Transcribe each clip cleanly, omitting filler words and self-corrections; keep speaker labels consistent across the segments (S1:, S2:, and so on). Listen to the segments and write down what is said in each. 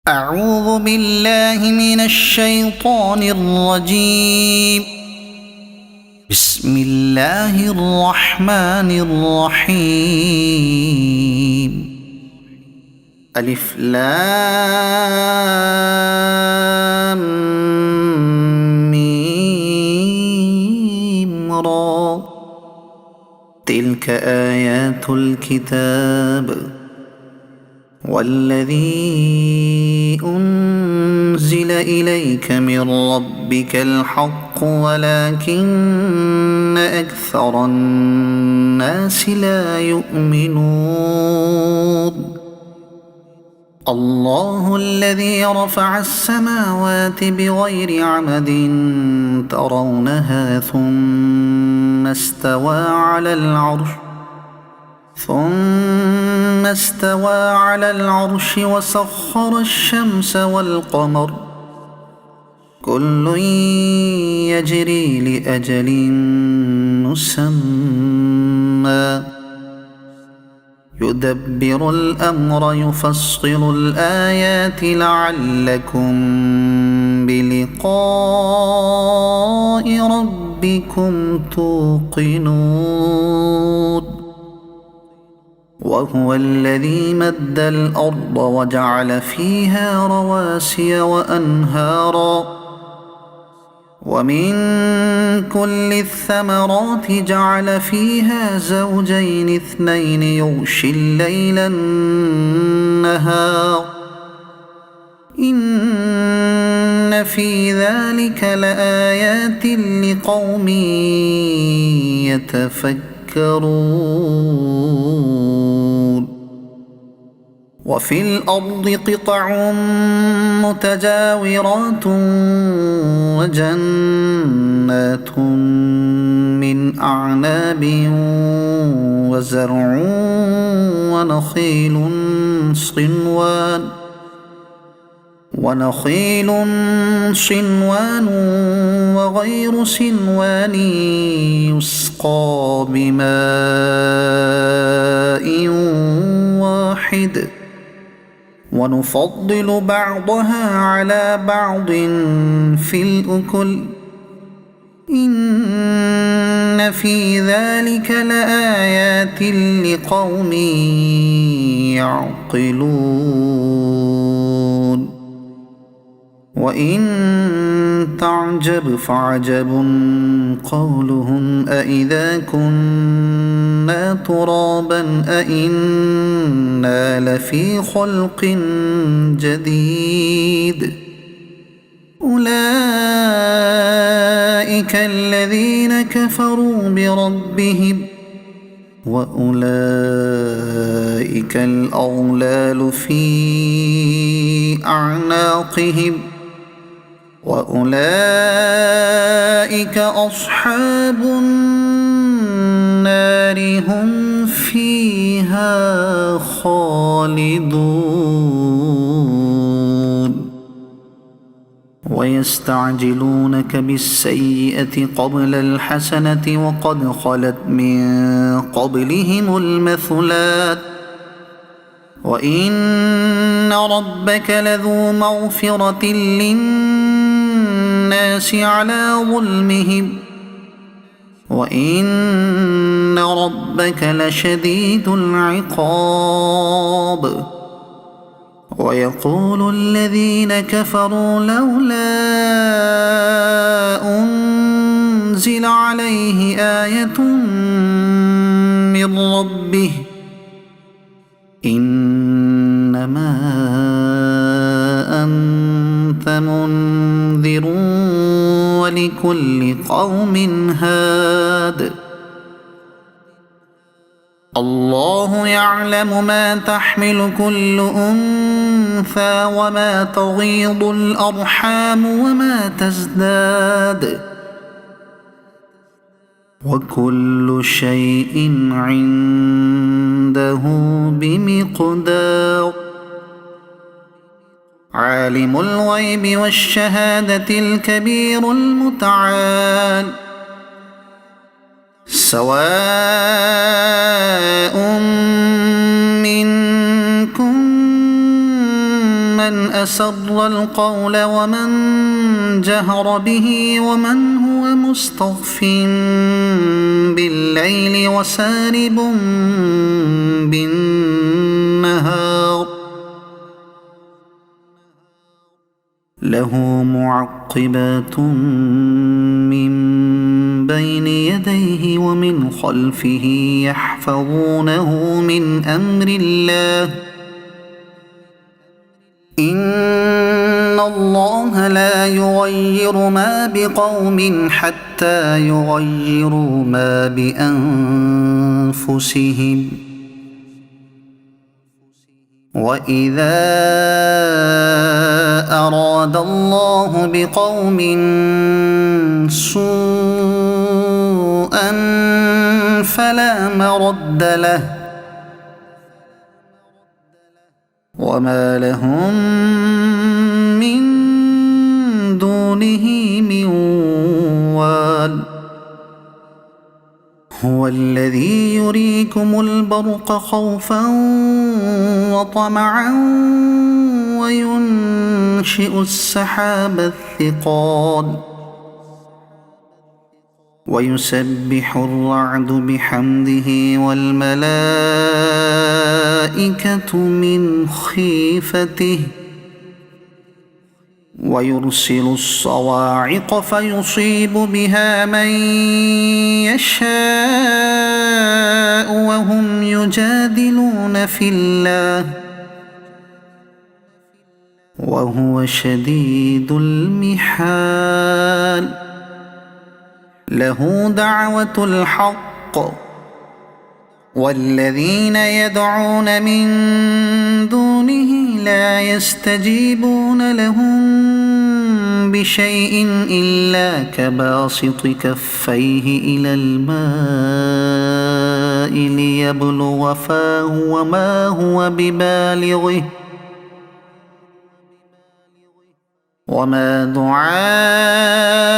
S1: أعوذ بالله من الشيطان الرجيم. بسم الله الرحمن الرحيم. ألف لام ميم را. تلك آيات الكتاب والذي أنزل إليك من ربك الحق ولكن أكثر الناس لا يؤمنون. الله الذي رفع السماوات بغير عمد ترونها ثم استوى على العرش وسخر الشمس والقمر كل يجري لأجل مسمى يدبر الأمر يفصل الآيات لعلكم بلقاء ربكم توقنون. وهو الذي مد الأرض وجعل فيها رواسي وأنهارا ومن كل الثمرات جعل فيها زوجين اثنين يغشي الليل النهار إن في ذلك لآيات لقوم يتفكرون. وفي الأرض قطع متجاورات وجنات من أعناب وزرع ونخيل صنوان وغير صنوان يسقى بماء واحد ونفضل بعضها على بعض في الأكل إن في ذلك لآيات لقوم يعقلون. وإن تعجب فعجب قولهم أإذا كنا ترابا أإنا لفي خلق جديد أولئك الذين كفروا بربهم وأولئك الأغلال في أعناقهم وأولئك أصحاب النار هم فيها خالدون. ويستعجلونك بالسيئة قبل الحسنة وقد خلت من قبلهم المثلات وإن ربك لذو مغفرة للناس على ظلمهم وإن ربك لشديد العقاب. ويقول الذين كفروا لولا أنزل عليه آية من ربه إنما أنت منذر ولكل قوم هاد. الله يعلم ما تحمل كل أنثى وما تغيض الأرحام وما تزداد وكل شيء عنده بمقدار. عالم الغيب والشهادة الكبير المتعال سواء منكم من أسر القول ومن جهر به ومن هو مستخف بالليل وسارب بالنهار له معقبات من بين يديه ومن خلفه يحفظونه من أمر الله إن الله لا يغير ما بقوم حتى يغيروا ما بأنفسهم وإذا أراد الله بقوم سوءا فلا مرد له وما لهم من دونه من وال هو الذي يريكم البرق خوفا وطمعا وينشئ السحاب الثقال ويسبح الرعد بحمده والملائكة من خيفته ويرسل الصواعق فيصيب بها من يشاء وهم يجادلون في الله وهو شديد المحال له دعوة الحق والذين يدعون من دونه لا يستجيبون لهم بشيء إلا كباسط كفيه إلى الماء ليبلغ فاه وما هو ببالغه وما دعاء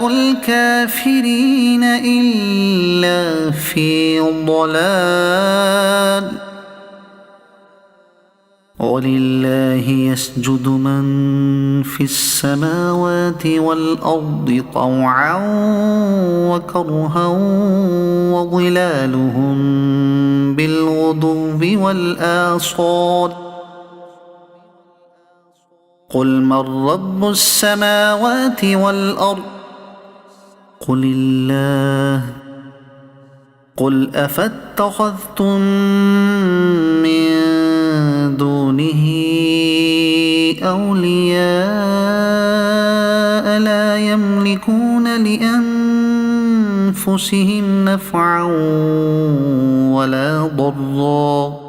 S1: الكافرين إلا في ضلال ولله يسجد من في السماوات والأرض طوعا وكرها وظلالهم بالغدو والآصال قل من رب السماوات والأرض قل الله قل أفاتخذتم من دونه أولياء لا يملكون لأنفسهم نفعا ولا ضرا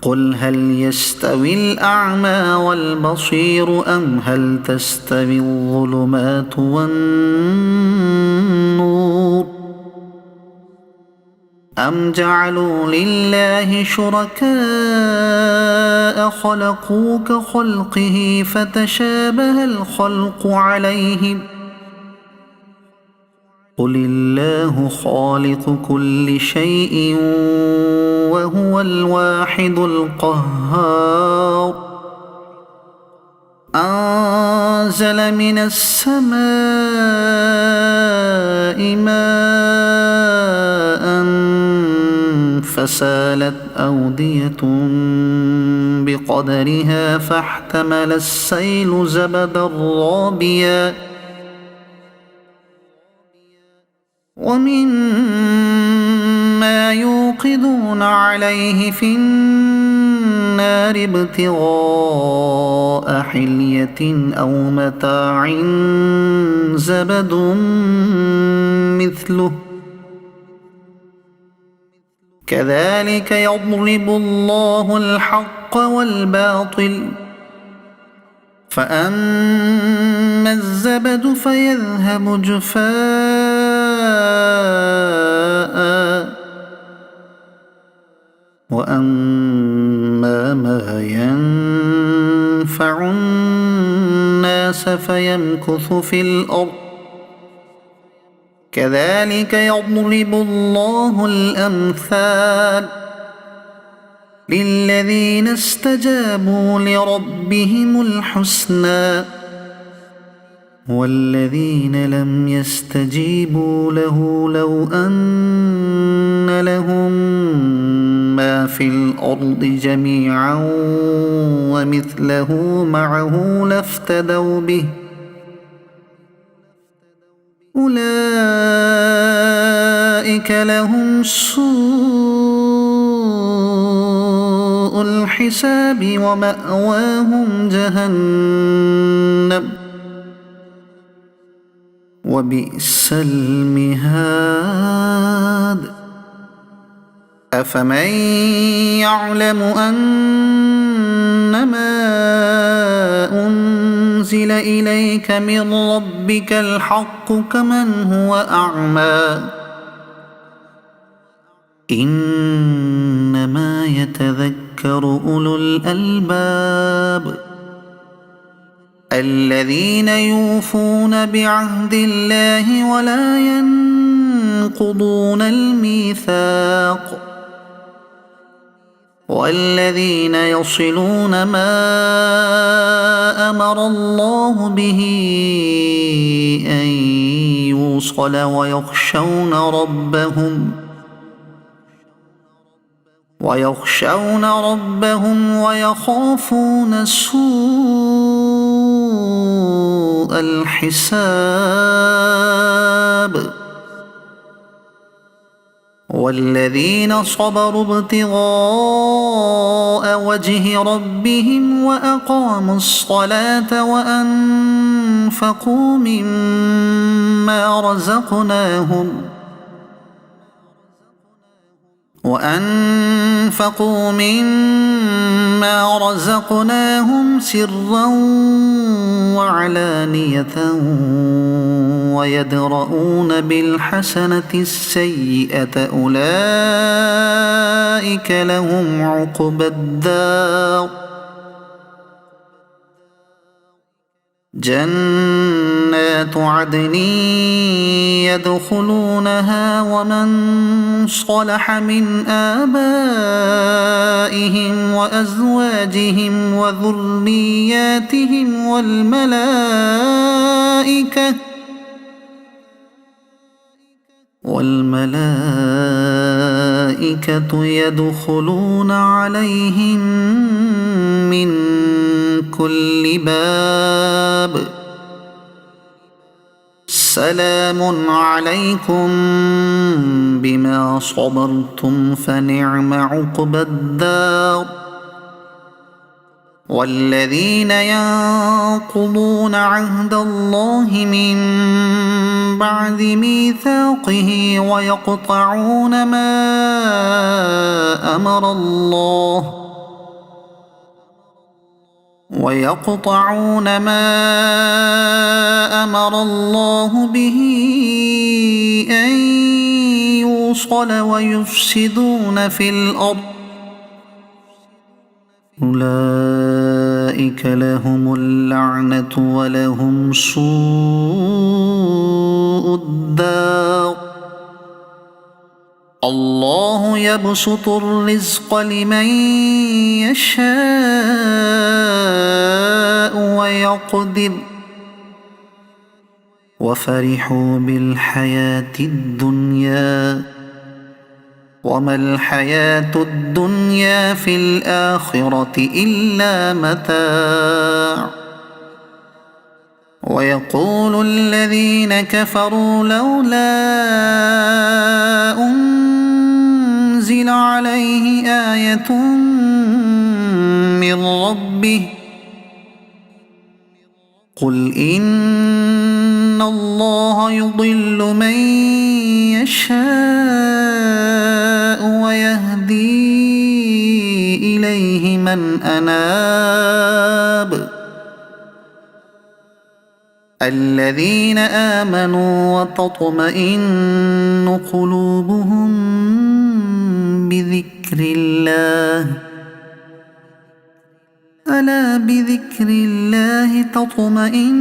S1: قل هل يستوي الأعمى والبصير أم هل تستوي الظلمات والنور أم جعلوا لله شركاء خلقوا كخلقه فتشابه الخلق عليهم قل الله خالق كل شيء وهو الواحد القهار أنزل من السماء ماء فسالت أودية بقدرها فاحتمل السيل زبدا رابيا ومما يوقدون عليه في النار ابتغاء حلية أو متاع زبد مثله كذلك يضرب الله الحق والباطل فأما الزبد فيذهب جفاء وأما ما ينفع الناس فيمكث في الأرض كذلك يضرب الله الأمثال للذين استجابوا لربهم الحسنى والذين لم يستجيبوا له لو أن لهم ما في الأرض جميعا ومثله معه لافتدوا به أولئك لهم سوء الحساب ومأواهم جهنم وبئس المهاد أفمن يعلم أنما أنزل إليك من ربك الحق كمن هو أعمى إنما يتذكر أولو الألباب الذين يوفون بعهد الله ولا ينقضون الميثاق والذين يصلون ما أمر الله به أن يوصل ويخشون ربهم ويخافون سوء الحساب والذين صبروا ابتغاء وجه ربهم وأقاموا الصلاة وأنفقوا مما رزقناهم سرا وعلانية ويدرؤون بالحسنة السيئة أولئك لهم عقبى الدار جنات عدن يدخلونها ومن صلح من آبائهم وأزواجهم وذرياتهم والملائكة يدخلون عليهم من كل باب سلام عليكم بما صبرتم فنعم عقبى الدار والذين ينقضون عهد الله من بعد ميثاقه ويقطعون ما أمر الله به أن يوصل ويفسدون في الأرض أولئك لهم اللعنة ولهم سوء الدار الله يبسط الرزق لمن يشاء ويقدر وفرحوا بالحياة الدنيا وما الحياة الدنيا في الآخرة إلا متاع ويقول الذين كفروا لولا أنزل عليه آية من ربه قل إن الله يضل من يشاء ويهدي إليه من أناب الذين آمنوا وتطمئن قلوبهم بذكر الله ألا بذكر الله تطمئن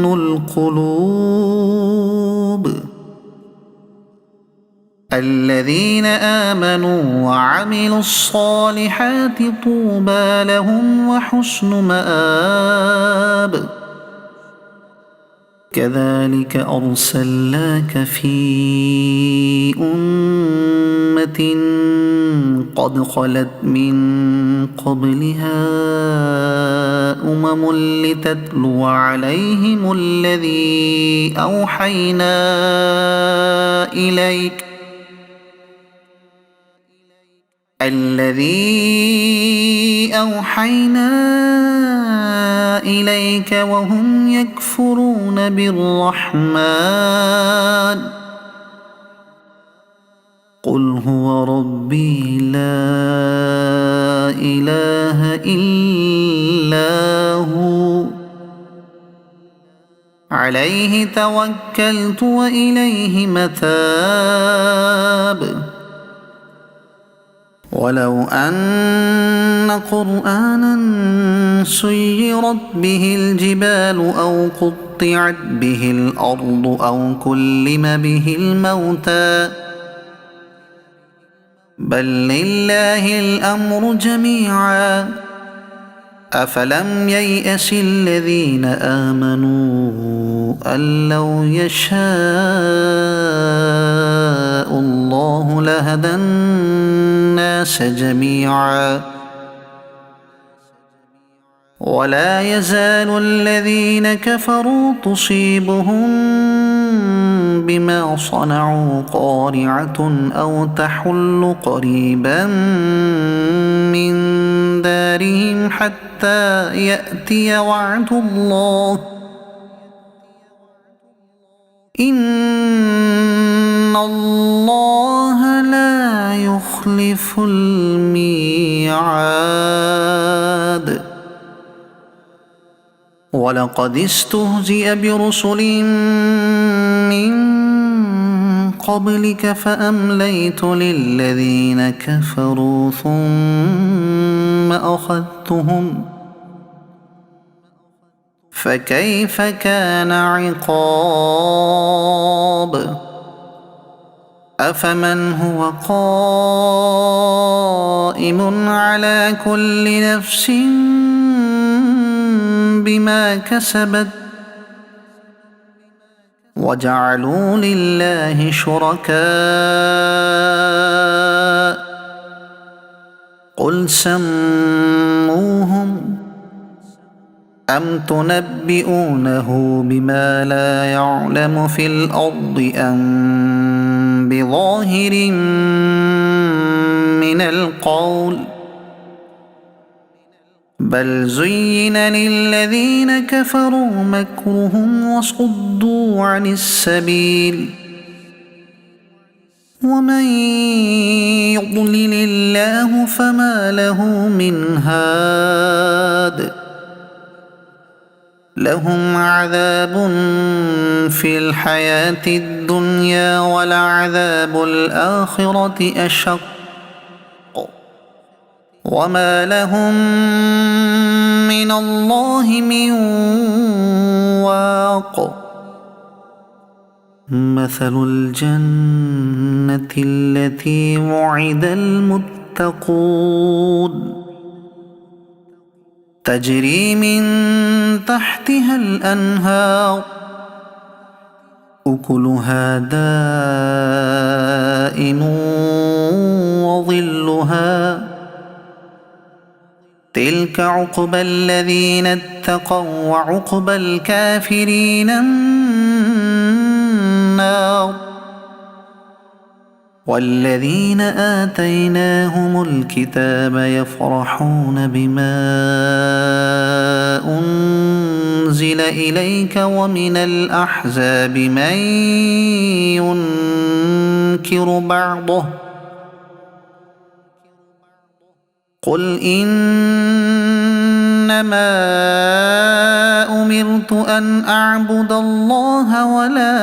S1: القلوب الذين آمنوا وعملوا الصالحات طوبى لهم وحسن مآب كذلك أرسلناك في أمة قد خلت من قبلها لتتلو عليهم الذي أوحينا إليك وهم يكفرون بالرحمن قل هو ربي لا إله إلا هو عليه توكلت وإليه متاب ولو أن قرآنا سيرت به الجبال أو قطعت به الأرض أو كلم به الموتى بل لله الأمر جميعا أفلم ييأس الذين آمنوا أن لو يشاء الله لهدى الناس جميعا ولا يزال الذين كفروا تصيبهم بما صنعوا قارعة أو تحل قريبا من دارهم حتى يأتي وعد الله إن الله لا يخلف الميعاد ولقد استهزئ برسل من قبلك فأمليت للذين كفروا ثم أخذتهم فكيف كان عقاب أفمن هو قائم على كل نفس بما كسبت وجعلوا لله شركاء قل سموهم أم تنبئونه بما لا يعلم في الأرض أم بظاهر من القول بل زين للذين كفروا مكرهم وصدوا عن السبيل ومن يضلل الله فما له من هاد لهم عذاب في الحياة الدنيا ولعذاب الآخرة أشق وما لهم من الله من واق مثل الجنة التي وعد المتقون تجري من تحتها الأنهار أكلها دائم وظلها تلك عقبى الذين اتقوا وعقبى الكافرين النار والذين آتيناهم الكتاب يفرحون بما أنزل إليك ومن الأحزاب من ينكر بعضه قل إنما أمرت أن أعبد الله ولا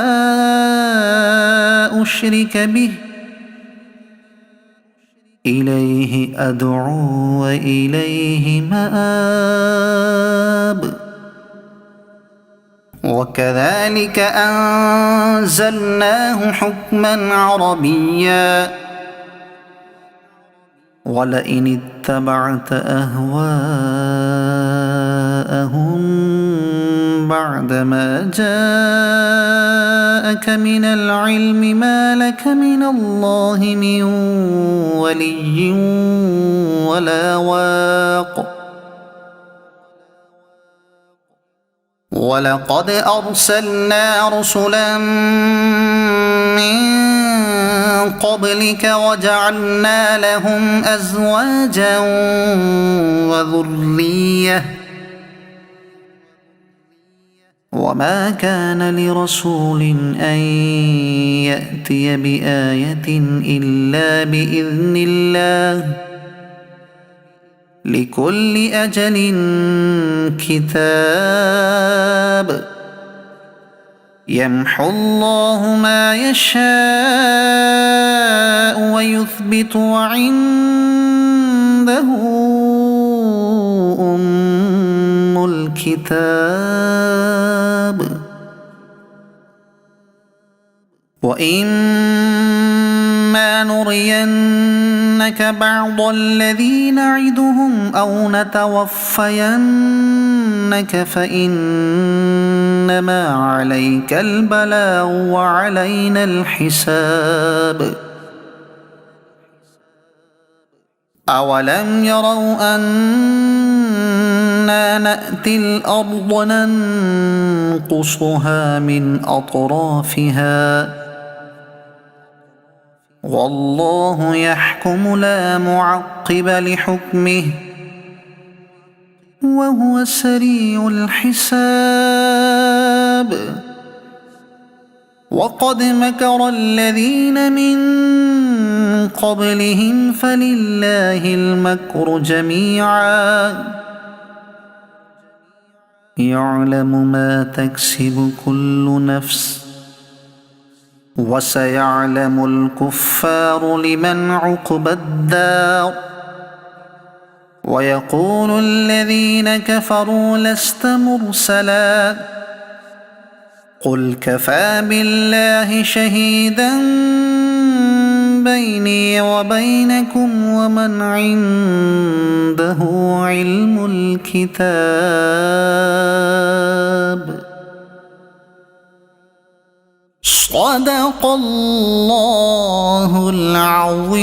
S1: أشرك به إليه أدعو وإليه مآب وكذلك أنزلناه حكما عربيا ولئن اتبعت أهواءهم بعدما جاءك من العلم ما لك من الله من ولي ولا واق ولقد أرسلنا رسلا من قبلك وجعلنا لهم أزواجا وذرية وما كان لرسول أن يأتي بآية إلا بإذن الله لكل أجل كتاب يمحو الله ما يشاء ويثبت وعنده أم الكتاب وإما نرينك بعض الذي نعدهم أو نتوفينك فإنما عليك البلاغ وعلينا الحساب أولم يروا أنا نأتي الأرض ننقصها من أطرافها والله يحكم لا معقب لحكمه وهو سريع الحساب وقد مكر الذين من قبلهم فلله المكر جميعا يعلم ما تكسب كل نفس وسيعلم الكفار لمن عقبى الدار ويقول الذين كفروا لست مرسلا قل كفى بالله شهيدا بيني وبينكم ومن عنده علم الكتاب صدق الله العظيم.